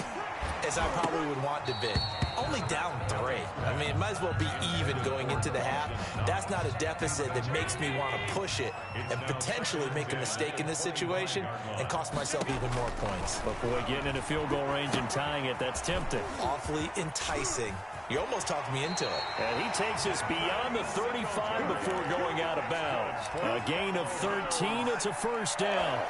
as I probably would want to be. Only down 3. I mean, it might as well be even going into the half. That's not a deficit that makes me want to push it and potentially make a mistake in this situation and cost myself even more points. But boy, getting into field goal range and tying it, that's tempting. Awfully enticing. You almost talked me into it. And he takes us beyond the 35 before going out of bounds. A gain of 13, it's a first down.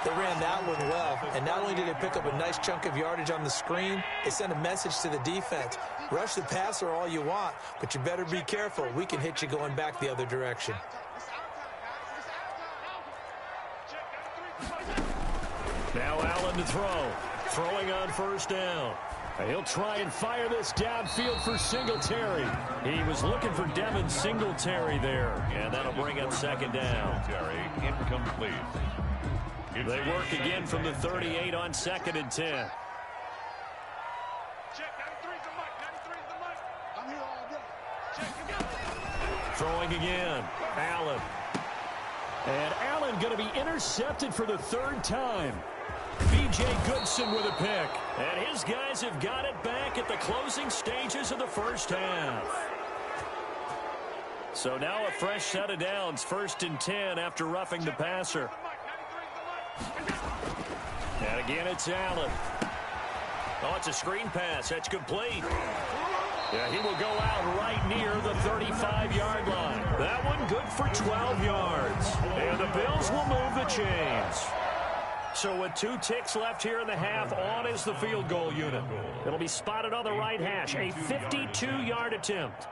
They ran that one well, and not only did they pick up a nice chunk of yardage on the screen, they sent a message to the defense. Rush the passer all you want, but you better be careful. We can hit you going back the other direction. Now Allen to throw. Throwing on first down. He'll try and fire this downfield for Singletary. He was looking for Devin Singletary there, and that'll bring up second down. Singletary incomplete. They work again from the 38 on 2nd and 10. Throwing again. Allen. And Allen going to be intercepted for the 3rd time. B.J. Goodson with a pick. And his guys have got it back at the closing stages of the first half. So now a fresh set of downs. 1st and 10 after roughing the passer. And again, it's Allen. Oh, it's a screen pass. That's complete. Yeah, he will go out right near the 35-yard line. That one good for 12 yards. And the Bills will move the chains. So with 2 ticks left here in the half, on is the field goal unit. It'll be spotted on the right hash. A 52-yard attempt.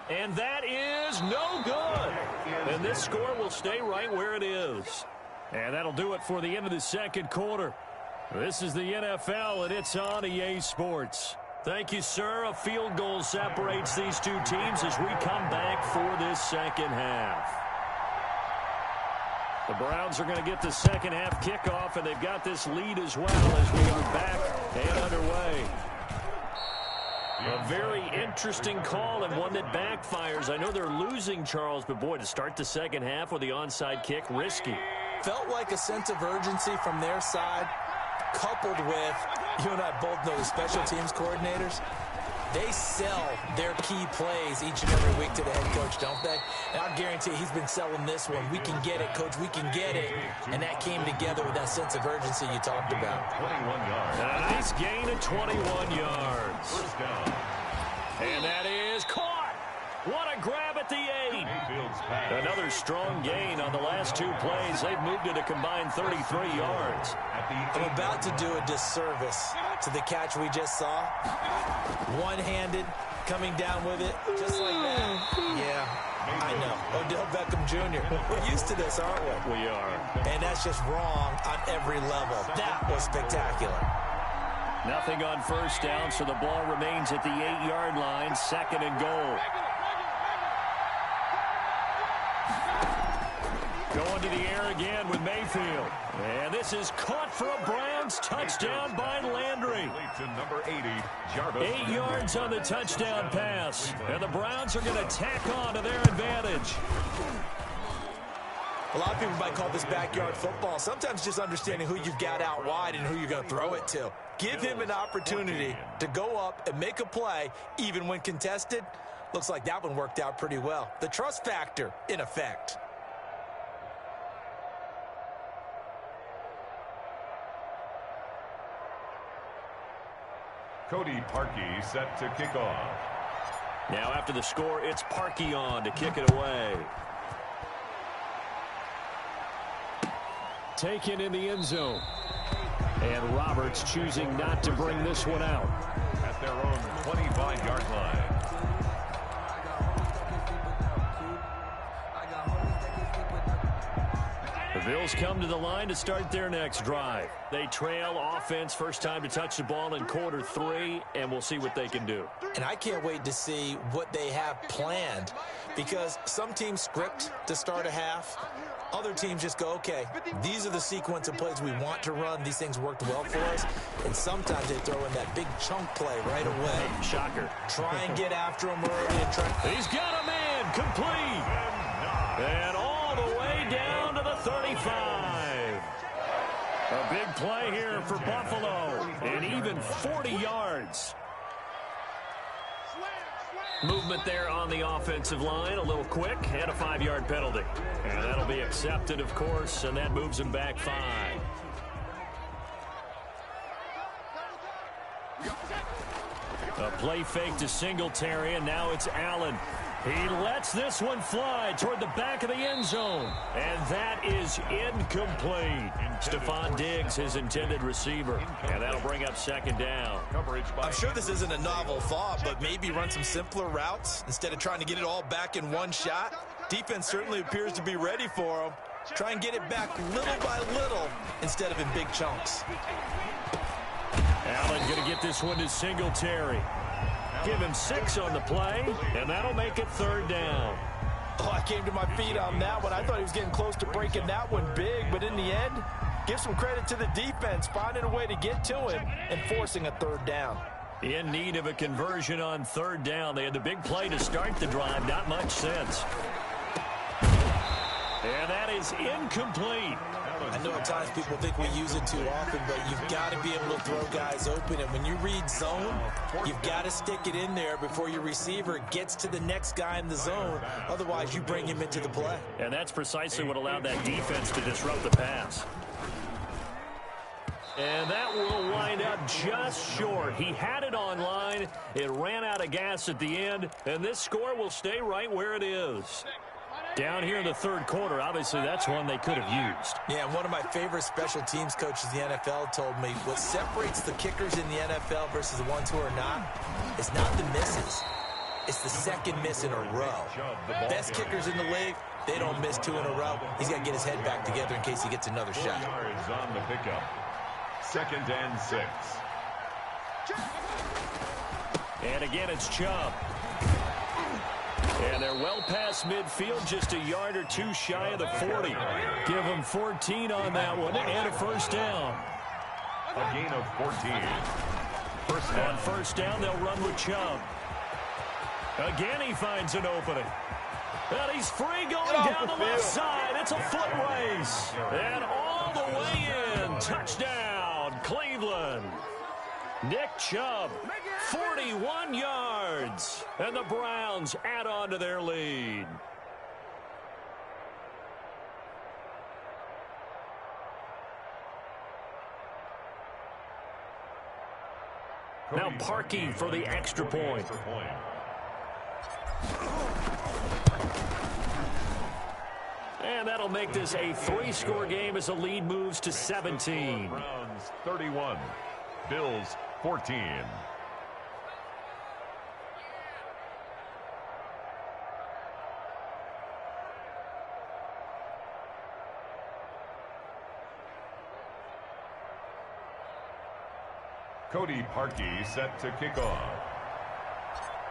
And that is no good. And this score will stay right where it is. And that'll do it for the end of the 2nd quarter. This is the NFL, and it's on EA Sports. Thank you, sir. A field goal separates these 2 teams as we come back for this 2nd half. The Browns are going to get the 2nd half kickoff, and they've got this lead as well as we are back and underway. A very interesting call and one that backfires. I know they're losing, Charles, but boy, to start the 2nd half with the onside kick, risky. Felt like a sense of urgency from their side, coupled with, you and I both know the special teams coordinators. They sell their key plays each and every week to the head coach, don't they? And I guarantee he's been selling this one. We can get it, coach. We can get it. And that came together with that sense of urgency you talked about. 21 yards. And a nice gain of 21 yards. First down. And that is caught. What a grab at the 8. Another strong gain on the last 2 plays. They've moved it a combined 33 yards. I'm about to do a disservice to the catch we just saw. One-handed, coming down with it, just like that. Yeah, I know. Odell Beckham Jr. We're used to this, aren't we? We are. And that's just wrong on every level. That was spectacular. Nothing on first down, so the ball remains at the 8-yard line, 2nd and goal. Going to the air again with Mayfield. And this is caught for a Browns touchdown by Landry. To number 80, Jarvis. 8 yards on the touchdown pass. And the Browns are going to tack on to their advantage. A lot of people might call this backyard football. Sometimes just understanding who you've got out wide and who you're going to throw it to. Give him an opportunity to go up and make a play, even when contested. Looks like that one worked out pretty well. The trust factor, in effect. Cody Parkey set to kick off. Now after the score, it's Parkey on to kick it away. Taken in the end zone. And Roberts choosing not to bring this one out. At their own 25-yard line. Bills come to the line to start their next drive. They trail offense, first time to touch the ball in quarter 3, and we'll see what they can do. And I can't wait to see what they have planned, because some teams script to start a half. Other teams just go, okay, these are the sequence of plays we want to run. These things worked well for us. And sometimes they throw in that big chunk play right away. Shocker. Try and get after him early. And try. He's got a man complete. And all the way down to the 35. A big play here for Buffalo. And even 40 yards. Movement there on the offensive line, a little quick, and a 5-yard penalty. And that'll be accepted, of course, and that moves him back 5. A play fake to Singletary, and now it's Allen. He lets this one fly toward the back of the end zone. And that is incomplete. Stephon Diggs, his intended receiver. And that'll bring up second down. I'm sure this isn't a novel thought, but maybe run some simpler routes instead of trying to get it all back in one shot. Defense certainly appears to be ready for him. Try and get it back little by little instead of in big chunks. Allen going to get this one to Singletary. Give him 6 on the play, and that'll make it third down. Oh, I came to my feet on that one. I thought he was getting close to breaking that one big, but in the end, give some credit to the defense, finding a way to get to him and forcing a third down. In need of a conversion on third down. They had the big play to start the drive, not much sense. And that is incomplete. I know at times people think we use it too often, but you've got to be able to throw guys open. And when you read zone, you've got to stick it in there before your receiver gets to the next guy in the zone. Otherwise, you bring him into the play. And that's precisely what allowed that defense to disrupt the pass. And that will wind up just short. He had it online. It ran out of gas at the end. And this score will stay right where it is. Down here in the third quarter, obviously that's one they could have used. Yeah, one of my favorite special teams coaches in the NFL told me what separates the kickers in the NFL versus the ones who are not is not the misses. It's the second miss in a row. Best kickers in the league, they don't miss 2 in a row. He's got to get his head back together in case he gets another shot. Yards on the pickup. 2nd and 6. And again, it's Chubb. And they're well past midfield, just a yard or 2 shy of the 40. Give them 14 on that one and a first down. A gain of 14. First down. On first down, they'll run with Chubb. Again, he finds an opening. And he's free going down the left side. It's a foot race. And all the way in. Touchdown, Cleveland. Nick Chubb, 41 yards. And the Browns add on to their lead. Now Parkey for the extra point. And that'll make this a 3-score game as the lead moves to 17. Browns 31, Bills 14. Cody Parkey set to kick off.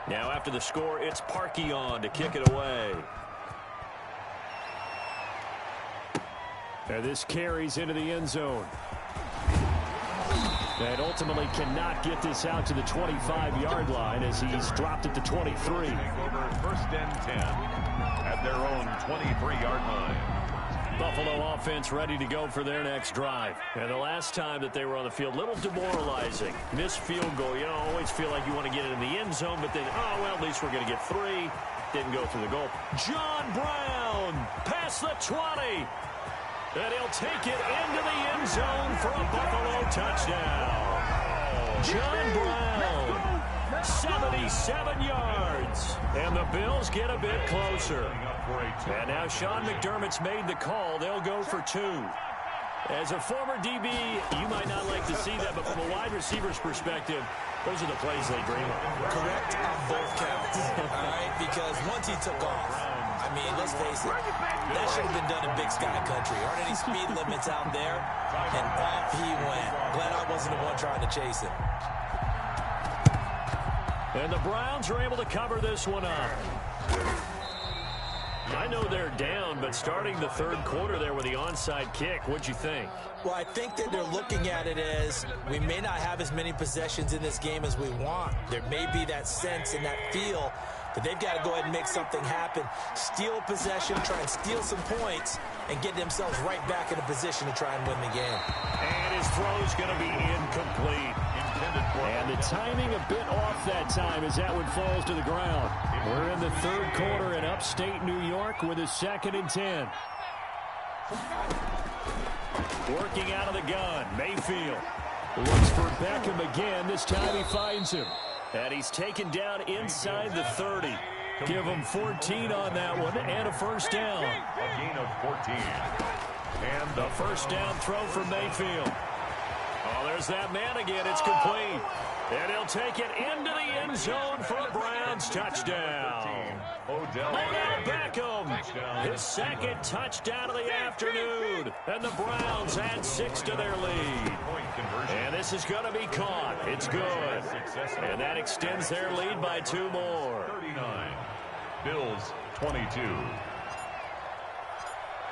Now after the score, it's Parkey on to kick it away. And this carries into the end zone. And ultimately cannot get this out to the 25-yard line as he's dropped it to 23. Over 1st and 10 at their own 23-yard line. Buffalo offense ready to go for their next drive. And the last time that they were on the field, little demoralizing. Missed field goal. You know, always feel like you want to get it in the end zone, but then, oh, well, at least we're going to get 3. Didn't go through the goal. John Brown past the 20. And he'll take it into the end zone for a Buffalo touchdown. John Brown, 77 yards. And the Bills get a bit closer. And now Sean McDermott's made the call. They'll go for 2. As a former DB, you might not like to see that, but from a wide receiver's perspective, Those are the plays they dream of. Correct on both counts. All right, because once he took off, I mean, let's face it, that should have been done in Big Sky Country. Aren't any speed limits out there? And off he went. Glad I wasn't the one trying to chase him. And the Browns are able to cover this one up. I know they're down, but starting the third quarter there with the onside kick, what'd you think? Well, I think that they're looking at it as we may not have as many possessions in this game as we want. There may be that sense and that feel that they've got to go ahead and make something happen. Steal a possession, try and steal some points, and get themselves right back in a position to try and win the game. And his throw's going to be incomplete. And the timing a bit off that time as that one falls to the ground. We're in the third quarter in upstate New York with a 2nd and 10. Working out of the gun, Mayfield looks for Beckham again. This time he finds him. And he's taken down inside the 30. Give him 14 on that one and a first down. A gain of 14. And the first down throw for Mayfield. Oh, there's that man again. It's complete. And he'll take it into the end zone for a Browns touchdown. Odell Beckham, his 2nd touchdown of the afternoon. And the Browns add 6 to their lead. And this is going to be caught. It's good. And that extends their lead by 2 more. 39. Bills 22.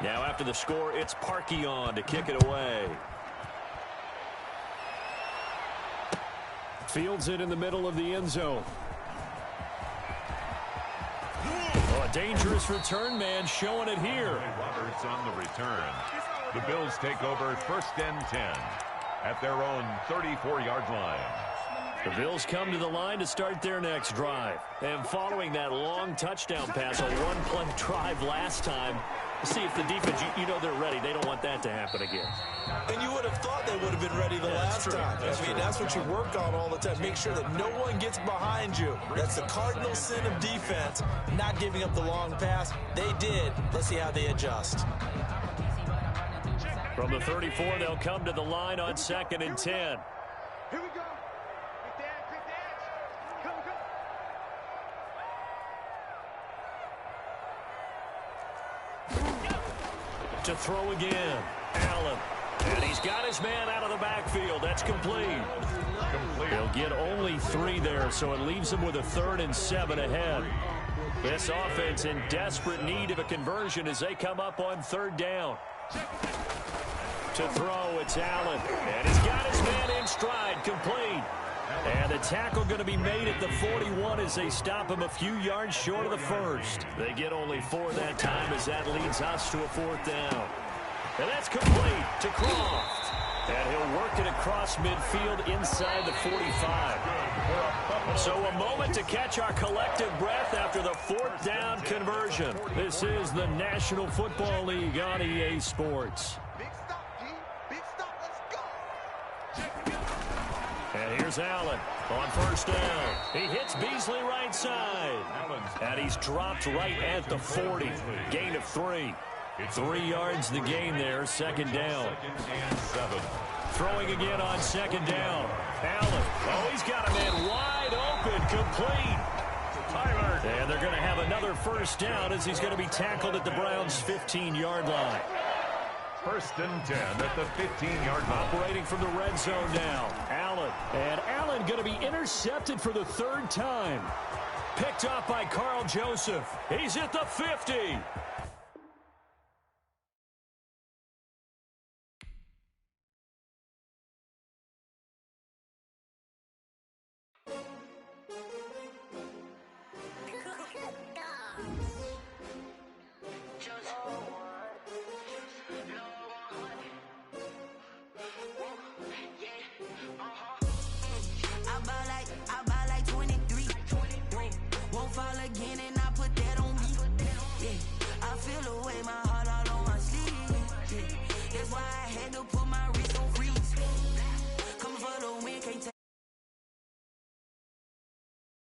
Now after the score, it's Parkey on to kick it away. Fields it in the middle of the end zone. Oh, a dangerous return man showing it here. Roberts on the return. The Bills take over 1st and 10 at their own 34-yard line. The Bills come to the line to start their next drive. And following that long touchdown pass, a one-play drive last time, see if the defense, you know they're ready. They don't want that to happen again. And you would have thought they would have been ready the last time. That's what you work on all the time. Make sure that no one gets behind you. That's the cardinal sin of defense, not giving up the long pass. They did. Let's see how they adjust. From the 34, they'll come to the line on 2nd and 10. Here we go. Good dance. Come. To throw again, Allen. And he's got his man out of the backfield. That's complete. He'll get only 3 there, so it leaves him with a 3rd and 7 ahead. This offense in desperate need of a conversion as they come up on 3rd down. To throw, it's Allen. And he's got his man in stride, complete. And the tackle going to be made at the 41 as they stop him a few yards short of the 1st. They get only 4 that time as that leads us to a 4th down. And that's complete to Croft. And he'll work it across midfield inside the 45. So a moment to catch our collective breath after the 4th down conversion. This is the National Football League on EA Sports. Big stop, G. Big stop. Let's go. And here's Allen on 1st down. He hits Beasley right side. And he's dropped right at the 40. Gain of 3. 3 yards the gain there, 2nd down. 2nd and 7. Throwing again on 2nd down. Allen. Oh, he's got a man wide open, complete. Tyler. And they're going to have another 1st down as he's going to be tackled at the Browns' 15-yard line. 1st and 10 at the 15-yard line. Operating from the red zone now. Allen. And Allen going to be intercepted for the 3rd time. Picked up by Carl Joseph. He's at the 50.